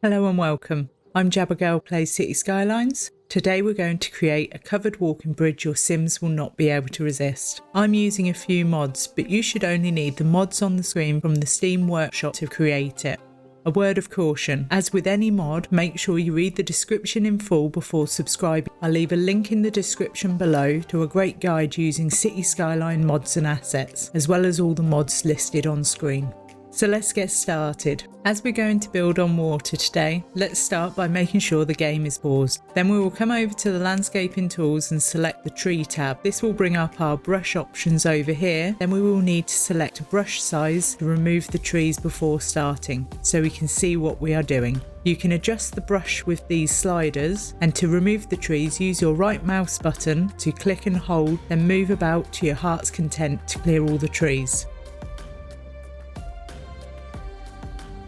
Hello and welcome. I'm Jabbergirl Plays City Skylines. Today we're going to create a covered walking bridge your Sims will not be able to resist. I'm using a few mods, but you should only need the mods on the screen from the Steam workshop to create it. A word of caution, as with any mod, make sure you read the description in full before subscribing. I'll leave a link in the description below to a great guide using City Skyline mods and assets, as well as all the mods listed on screen. So let's get started. As we're going to build on water today, let's start by making sure the game is paused. Then we will come over to the landscaping tools and select the tree tab. This will bring up our brush options over here. Then we will need to select a brush size to remove the trees before starting, so we can see what we are doing. You can adjust the brush with these sliders, and to remove the trees, use your right mouse button to click and hold, then move about to your heart's content to clear all the trees.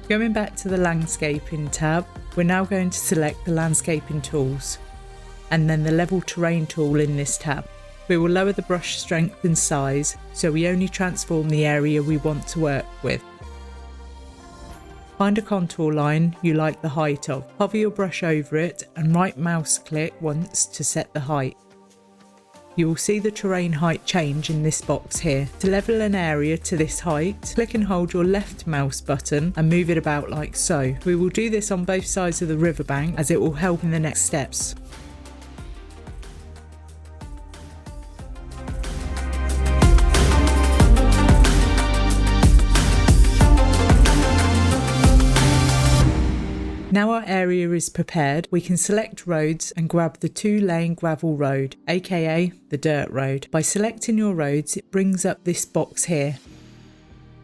Going back to the landscaping tab, we're now going to select the landscaping tools and then the level terrain tool in this tab. We will lower the brush strength and size so we only transform the area we want to work with. Find a contour line you like the height of. Hover your brush over it and right mouse click once to set the height. You will see the terrain height change in this box here. To level an area to this height, click and hold your left mouse button and move it about like so. We will do this on both sides of the riverbank as it will help in the next steps. Now our area is prepared, we can select roads and grab the 2-lane gravel road, aka the dirt road. By selecting your roads, it brings up this box here.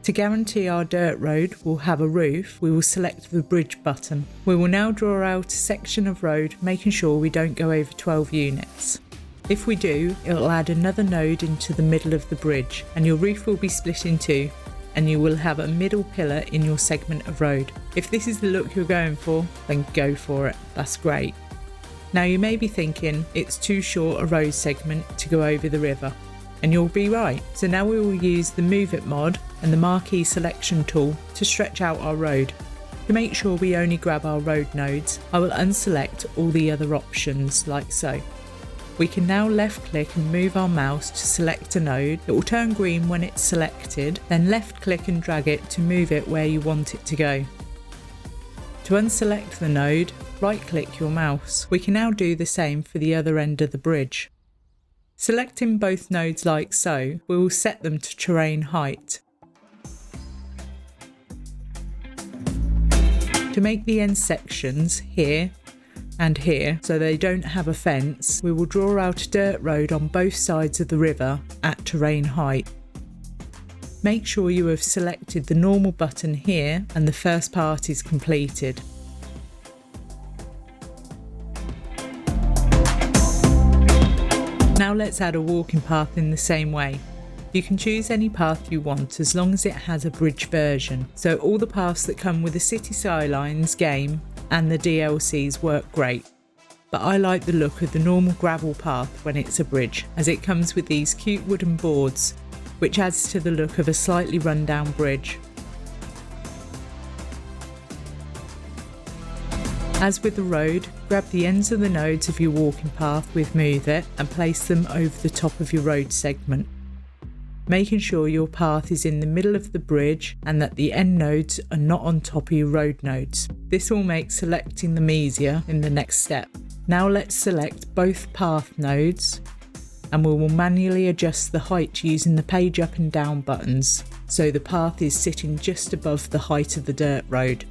To guarantee our dirt road will have a roof, we will select the bridge button. We will now draw out a section of road, making sure we don't go over 12 units. If we do, it'll add another node into the middle of the bridge, and your roof will be split in two, and you will have a middle pillar in your segment of road. If this is the look you're going for, then go for it, that's great. Now you may be thinking it's too short a road segment to go over the river, and you'll be right. So now we will use the Move It mod and the marquee selection tool to stretch out our road. To make sure we only grab our road nodes, I will unselect all the other options like so. We can now left click and move our mouse to select a node. It will turn green when it's selected, then left click and drag it to move it where you want it to go. To unselect the node, right click your mouse. We can now do the same for the other end of the bridge. Selecting both nodes like so, we will set them to terrain height. To make the end sections here and here, so they don't have a fence, we will draw out a dirt road on both sides of the river at terrain height. Make sure you have selected the normal button here and the first part is completed. Now let's add a walking path in the same way. You can choose any path you want as long as it has a bridge version, so all the paths that come with the City Skylines game and the DLCs work great, but I like the look of the normal gravel path when it's a bridge, as it comes with these cute wooden boards, which adds to the look of a slightly run-down bridge. As with the road, grab the ends of the nodes of your walking path with Move It and place them over the top of your road segment, making sure your path is in the middle of the bridge and that the end nodes are not on top of your road nodes. This will make selecting them easier in the next step. Now let's select both path nodes and we will manually adjust the height using the page up and down buttons, so the path is sitting just above the height of the dirt road.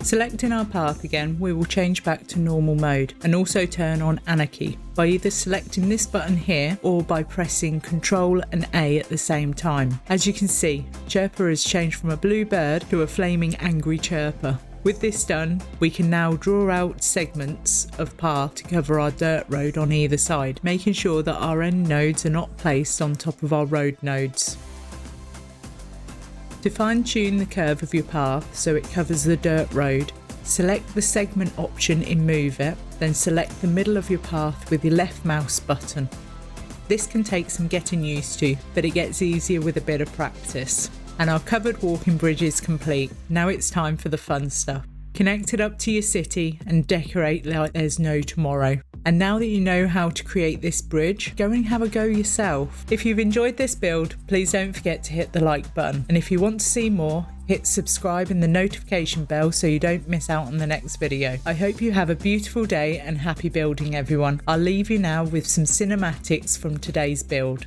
Selecting our path again, we will change back to normal mode and also turn on Anarchy by either selecting this button here or by pressing Ctrl and A at the same time. As you can see, Chirper has changed from a blue bird to a flaming angry chirper. With this done, we can now draw out segments of path to cover our dirt road on either side, making sure that our end nodes are not placed on top of our road nodes. To fine-tune the curve of your path so it covers the dirt road, select the segment option in Move It, then select the middle of your path with your left mouse button. This can take some getting used to, but it gets easier with a bit of practice. And our covered walking bridge is complete. Now it's time for the fun stuff. Connect it up to your city and decorate like there's no tomorrow. And now that you know how to create this bridge, go and have a go yourself. If you've enjoyed this build, please don't forget to hit the like button. And if you want to see more, hit subscribe and the notification bell so you don't miss out on the next video. I hope you have a beautiful day and happy building, everyone. I'll leave you now with some cinematics from today's build.